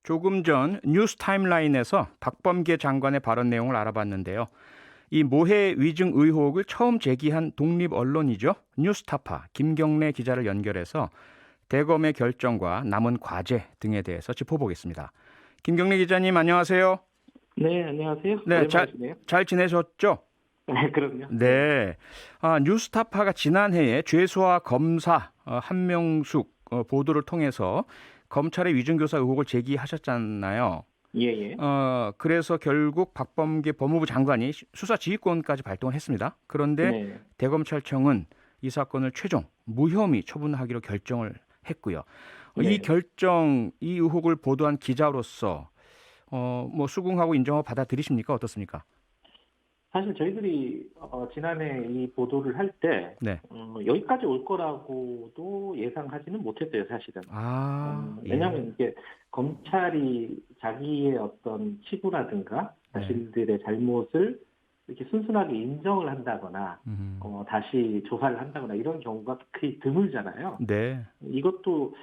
조금 전 뉴스 타임라인에서 박범계 장관의 발언 내용을 알아봤는데요. 이 모해 위증 의혹을 처음 제기한 독립 언론이죠. 뉴스타파 김경래 기자를 연결해서 대검의 결정과 남은 과제 등에 대해서 짚어보겠습니다. 김경래 기자님 안녕하세요. 네, 안녕하세요. 네, 오랜만이시네요. 잘 지내셨죠? 네, 그럼요. 네. 뉴스타파가 지난해에 죄수와 검사 한명숙 보도를 통해서 검찰의 위증교사 의혹을 제기하셨잖아요. 예, 예. 그래서 결국 박범계 법무부 장관이 수사 지휘권까지 발동을 했습니다. 그런데 네. 대검찰청은 이 사건을 최종 무혐의 처분하기로 결정을 했고요. 이 네. 결정, 이 의혹을 보도한 기자로서 뭐 수긍하고 인정하고 받아들이십니까? 어떻습니까? 사실 저희들이 지난해 이 보도를 할 때 네. 여기까지 올 거라고도 예상하지는 못했어요, 사실은. 예. 왜냐하면 이게 검찰이 자기의 어떤 치부라든가 네. 자신들의 잘못을 이렇게 순순하게 인정을 한다거나 다시 조사를 한다거나 이런 경우가 거의 드물잖아요. 네. 이것도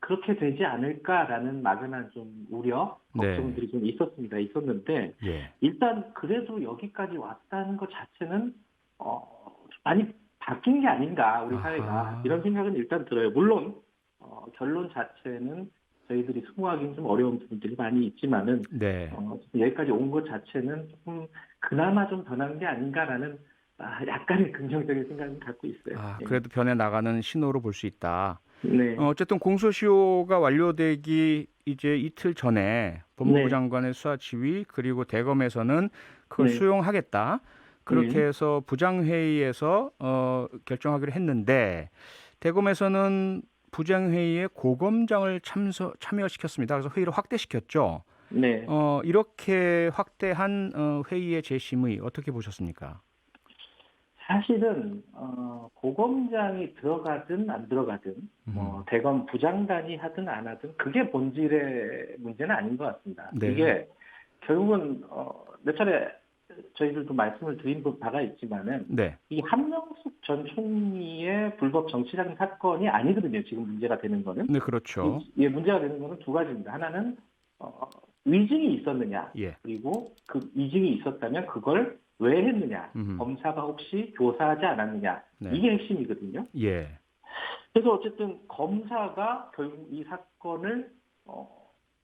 그렇게 되지 않을까라는 막연한 좀 우려, 걱정들이 좀 있었는데 예. 일단 그래도 여기까지 왔다는 것 자체는 많이 바뀐 게 아닌가 우리 사회가 이런 생각은 일단 들어요. 물론 결론 자체는 저희들이 수긍하기는 좀 어려운 부분들이 많이 있지만은 네. 여기까지 온 것 자체는 조금 그나마 좀 변한 게 아닌가라는 약간의 긍정적인 생각을 갖고 있어요. 그래도 변해 나가는 신호로 볼 수 있다. 네. 어쨌든 공소시효가 완료되기 이제 이틀 전에 법무부 네. 장관의 수사 지휘 그리고 대검에서는 그걸 네. 수용하겠다. 그렇게 네. 해서 부장회의에서 결정하기로 했는데 대검에서는 부장회의에 고검장을 참여시켰습니다. 그래서 회의를 확대시켰죠. 네. 이렇게 확대한 회의의 재심의 어떻게 보셨습니까? 사실은 고검장이 들어가든 안 들어가든 대검 부장단이 하든 안 하든 그게 본질의 문제는 아닌 것 같습니다. 네. 이게 결국은 몇 차례 저희들도 말씀을 드린 바가 있지만은 네. 이 한명숙 전 총리의 불법 정치적인 사건이 아니거든요. 지금 문제가 되는 거는. 네, 그렇죠. 문제가 되는 거는 두 가지입니다. 하나는 위증이 있었느냐, 예. 그리고 그 위증이 있었다면 그걸 왜 했느냐, 검사가 혹시 조사하지 않았느냐, 네. 이게 핵심이거든요. 예. 그래서 어쨌든 검사가 결국 이 사건을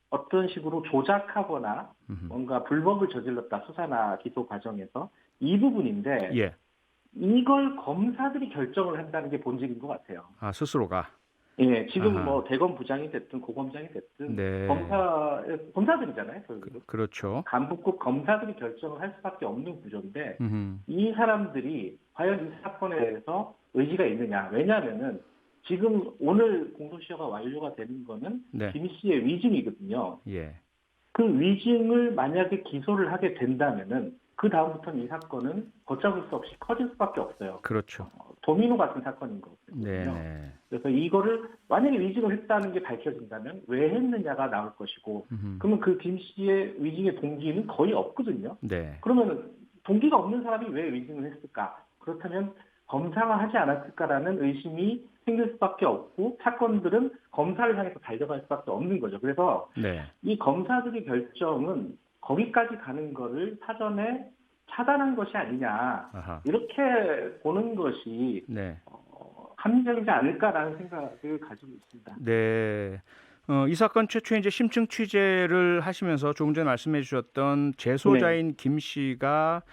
어떤 식으로 조작하거나 뭔가 불법을 저질렀다, 수사나 기소 과정에서 이 부분인데 예. 이걸 검사들이 결정을 한다는 게 본질인 것 같아요. 스스로가. 예, 지금 아하. 뭐 대검 부장이 됐든 고검장이 됐든 네. 검사들이잖아요. 결국. 그렇죠. 간부급 검사들이 결정을 할 수밖에 없는 구조인데 음흠. 이 사람들이 과연 이 사건에 대해서 의지가 있느냐. 왜냐하면은 지금 오늘 공소시효가 완료가 되는 거는 네. 김 씨의 위증이거든요. 예. 그 위증을 만약에 기소를 하게 된다면은 그 다음부터는 이 사건은 걷잡을 수 없이 커질 수밖에 없어요. 그렇죠. 도미노 같은 사건인 거거든요. 네. 그래서 이거를 만약에 위증을 했다는 게 밝혀진다면 왜 했느냐가 나올 것이고 그러면 그 김 씨의 위증의 동기는 거의 없거든요. 네. 그러면 동기가 없는 사람이 왜 위증을 했을까? 그렇다면 검사가 하지 않았을까라는 의심이 생길 수밖에 없고 사건들은 검사를 향해서 달려갈 수밖에 없는 거죠. 그래서 네. 이 검사들의 결정은 거기까지 가는 거를 사전에 차단한 것이 아니냐. 아하. 이렇게 보는 것이 네. 합리적이지 않을까라는 생각을 가지고 있습니다. 네. 이 사건 최초에 이제 심층 취재를 하시면서 조금 전에 말씀해 주셨던 재소자인 김 씨가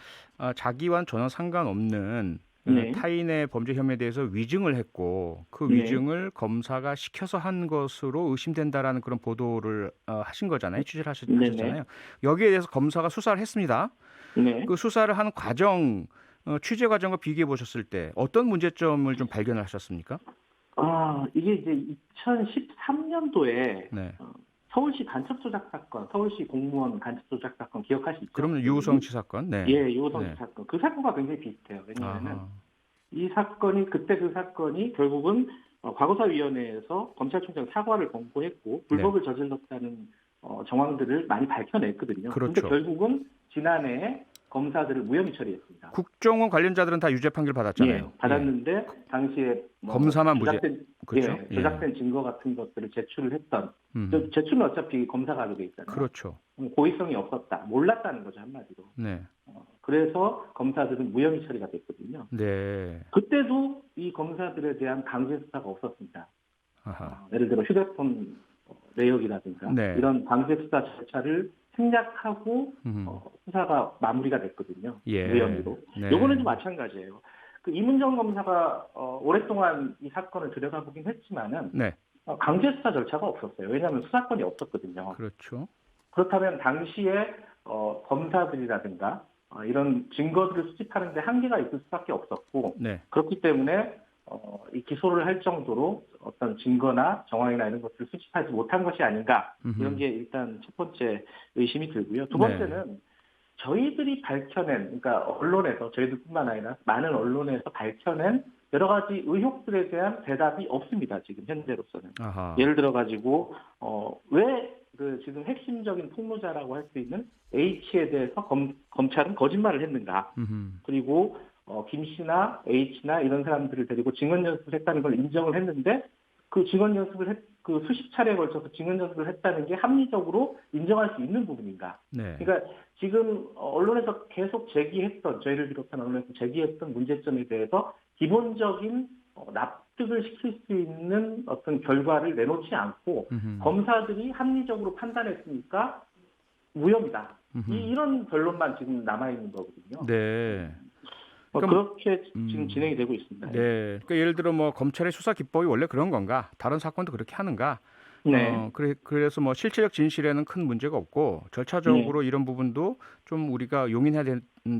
자기와는 전혀 상관없는 네. 타인의 범죄 혐의에 대해서 위증을 했고 그 네. 위증을 검사가 시켜서 한 것으로 의심된다라는 그런 보도를 하신 거잖아요. 취재를 하셨잖아요. 여기에 대해서 검사가 수사를 했습니다. 네. 그 수사를 하는 과정, 취재 과정과 비교해 보셨을 때 어떤 문제점을 좀 발견을 하셨습니까? 이게 이제 2013년도에 네. 서울시 간첩 조작 사건, 서울시 공무원 간첩 조작 사건 기억하시죠? 그러면 유호성 씨 사건? 네. 예, 유호성 씨 사건. 그 사건과 굉장히 비슷해요. 왜냐하면 이 사건이 그때 그 사건이 결국은 과거사위원회에서 검찰총장 사과를 권고했고 불법을 저질렀다는 정황들을 많이 밝혀냈거든요. 그렇죠. 그런데 결국은 지난해 검사들을 무혐의 처리했습니다. 국정원 관련자들은 다 유죄 판결 받았잖아요. 예, 받았는데 당시에 검사만 무죄. 그렇죠. 조작된 증거 같은 것들을 제출을 했던 음. 제출은 어차피 검사가 하게 돼 있잖아요. 그렇죠. 고의성이 없었다, 몰랐다는 거죠 한마디로. 네. 그래서 검사들은 무혐의 처리가 됐거든요. 네. 그때도 이 검사들에 대한 강제 수사가 없었습니다. 아하. 예를 들어 휴대폰 내역이라든가 네. 이런 강제 수사 절차를 생략하고 수사가 마무리가 됐거든요. 예. 무혐의로. 네. 요거는 좀 마찬가지예요. 그 이문정 검사가 오랫동안 이 사건을 들여다보긴 했지만은 네. 강제 수사 절차가 없었어요. 왜냐하면 수사권이 없었거든요. 그렇죠. 그렇다면 당시에 검사들이라든가 이런 증거들을 수집하는 데 한계가 있을 수밖에 없었고 네. 그렇기 때문에 이 기소를 할 정도로 어떤 증거나 정황이나 이런 것들을 수집하지 못한 것이 아닌가 이런 게 일단 첫 번째 의심이 들고요. 두 번째는 저희들이 밝혀낸 그러니까 언론에서 저희들뿐만 아니라 많은 언론에서 밝혀낸 여러 가지 의혹들에 대한 대답이 없습니다. 지금 현재로서는. 아하. 예를 들어 가지고 왜 그 지금 핵심적인 폭로자라고 할 수 있는 H에 대해서 검찰은 거짓말을 했는가? 그리고 김 씨나 H나 이런 사람들을 데리고 증언 연습을 했다는 걸 인정을 했는데 그 증언 연습을 그 수십 차례에 걸쳐서 증언 연습을 했다는 게 합리적으로 인정할 수 있는 부분인가? 네. 그러니까 지금 언론에서 계속 제기했던 저희를 비롯한 언론에서 제기했던 문제점에 대해서 기본적인 납득을 시킬 수 있는 어떤 결과를 내놓지 않고 검사들이 합리적으로 판단했으니까 무혐의다. 이런 결론만 지금 남아 있는 거거든요. 네. 그렇게 지금 진행이 되고 있습니다. 네. 그러니까 예를 들어 뭐 검찰의 수사 기법이 원래 그런 건가? 다른 사건도 그렇게 하는가? 네. 그래서 뭐 실체적 진실에는 큰 문제가 없고 절차적으로 이런 부분도 좀 우리가 용인해야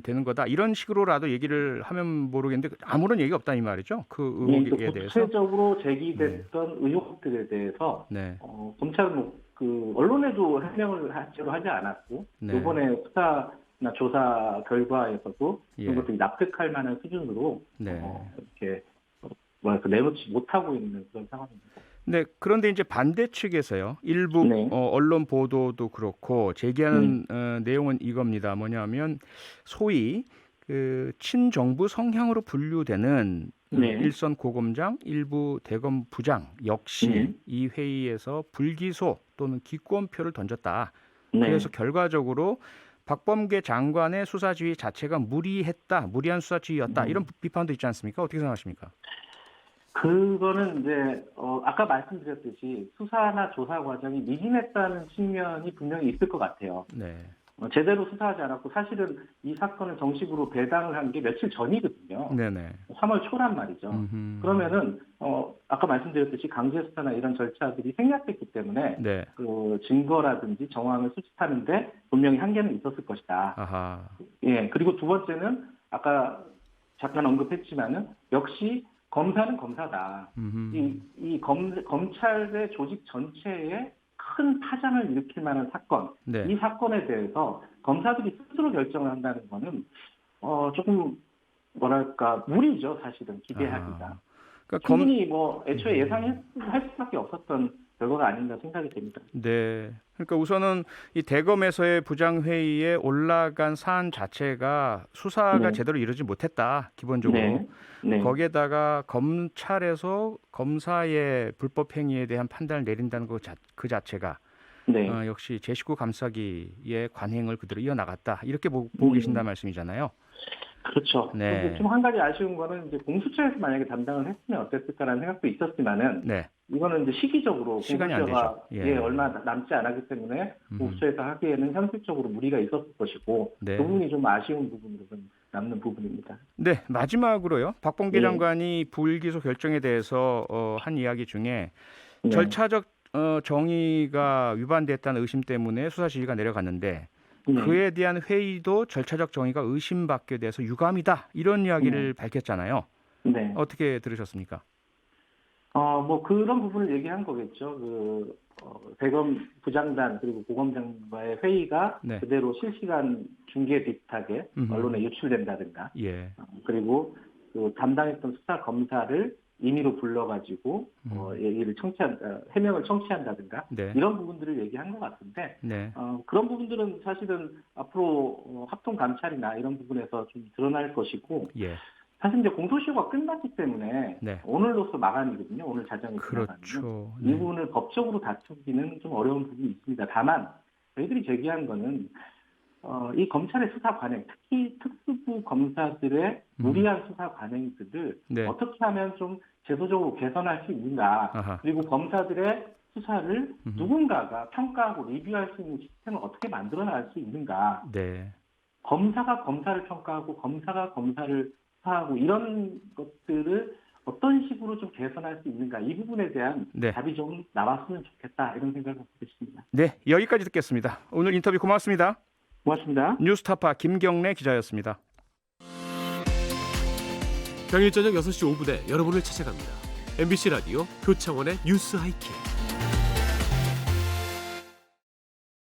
되는 거다. 이런 식으로라도 얘기를 하면 모르겠는데 아무런 얘기가 없다 이 말이죠. 그 의혹에 대해서. 구체적으로 제기됐던 의혹들에 대해서 검찰은 그 언론에도 해명을 제대로 하지 않았고 이번에 수사나 조사 결과에서도 그런 것들이 납득할 만한 수준으로 이렇게 내놓지 못하고 있는 그런 상황입니다. 네, 그런데 이제 반대 측에서요. 일부 언론 보도도 그렇고 제기하는 내용은 이겁니다. 뭐냐면 소위 그 친정부 성향으로 분류되는 일선 고검장, 일부 대검 부장 역시 이 회의에서 불기소 또는 기권표를 던졌다. 그래서 결과적으로 박범계 장관의 수사 지휘 자체가 무리한 수사 지휘였다. 이런 비판도 있지 않습니까? 어떻게 생각하십니까? 그거는 이제 아까 말씀드렸듯이 수사나 조사 과정이 미진했다는 측면이 분명히 있을 것 같아요. 네. 제대로 수사하지 않았고 사실은 이 사건을 정식으로 배당을 한 게 며칠 전이거든요. 네네. 3월 초란 말이죠. 그러면은 아까 말씀드렸듯이 강제 수사나 이런 절차들이 생략됐기 때문에 그 증거라든지 정황을 수집하는데 분명히 한계는 있었을 것이다. 아하. 예. 그리고 두 번째는 아까 잠깐 언급했지만은 역시 검사는 검사다. 이 검찰의 조직 전체에 큰 파장을 일으킬 만한 사건, 이 사건에 대해서 검사들이 스스로 결정을 한다는 거는 조금 뭐랄까 무리죠, 사실은 기대하기가. 그러니까 충분히 뭐 애초에 예상할 수밖에 없었던 결과가 아닌가 생각이 됩니다. 네. 그러니까 우선은 이 대검에서의 부장회의에 올라간 사안 자체가 수사가 제대로 이루어지지 못했다. 기본적으로. 거기에다가 검찰에서 검사의 불법 행위에 대한 판단을 내린다는 그 자체가 역시 제19 감싸기의 관행을 그대로 이어나갔다. 이렇게 보고 계신다는 말씀이잖아요. 그렇죠. 좀 한 가지 아쉬운 거는 이제 공수처에서 만약에 담당을 했으면 어땠을까라는 생각도 있었지만은 이거는 이제 시기적으로 시간이 안 공수처가 되죠. 얼마 남지 않았기 때문에 공수처에서 하기에는 현실적으로 무리가 있었을 것이고 그 부분이 좀 아쉬운 부분으로 좀 남는 부분입니다. 네, 마지막으로요. 박범계 장관이 불기소 결정에 대해서 한 이야기 중에 절차적 정의가 위반됐다는 의심 때문에 수사 지휘가 내려갔는데 그에 대한 회의도 절차적 정의가 의심받게 돼서 유감이다. 이런 이야기를 밝혔잖아요. 어떻게 들으셨습니까? 뭐 그런 부분을 얘기한 거겠죠. 대검 부장단 그리고 고검장과의 회의가 그대로 실시간 중계 비슷하게 언론에 유출된다든가, 그리고 그 담당했던 수사 검사를 임의로 불러가지고 얘기를 해명을 청취한다든가 네. 이런 부분들을 얘기한 것 같은데 네. 그런 부분들은 사실은 앞으로 합동 감찰이나 이런 부분에서 좀 드러날 것이고 예. 사실 이제 공소시효가 끝났기 때문에 네. 오늘로서 마감이거든요. 오늘 자정이 지나가면 그렇죠. 이 부분을 법적으로 다투기는 좀 어려운 부분이 있습니다. 다만 저희들이 제기한 거는 이 검찰의 수사 관행, 특히 특수부 검사들의 무리한 수사 관행들을 네. 어떻게 하면 좀 제도적으로 개선할 수 있는가, 아하. 그리고 검사들의 수사를 누군가가 평가하고 리뷰할 수 있는 시스템을 어떻게 만들어 나갈 수 있는가, 네. 검사가 검사를 평가하고 검사가 검사를 수사하고 이런 것들을 어떤 식으로 좀 개선할 수 있는가, 이 부분에 대한 네. 답이 좀 나왔으면 좋겠다, 이런 생각을 하고 있습니다. 네, 여기까지 듣겠습니다. 오늘 인터뷰 고맙습니다. 고맙습니다. 뉴스타파 김경래 기자였습니다. 평일 저녁 6시 5분에 여러분을 찾아갑니다. MBC 라디오 표창원의 뉴스 하이킥.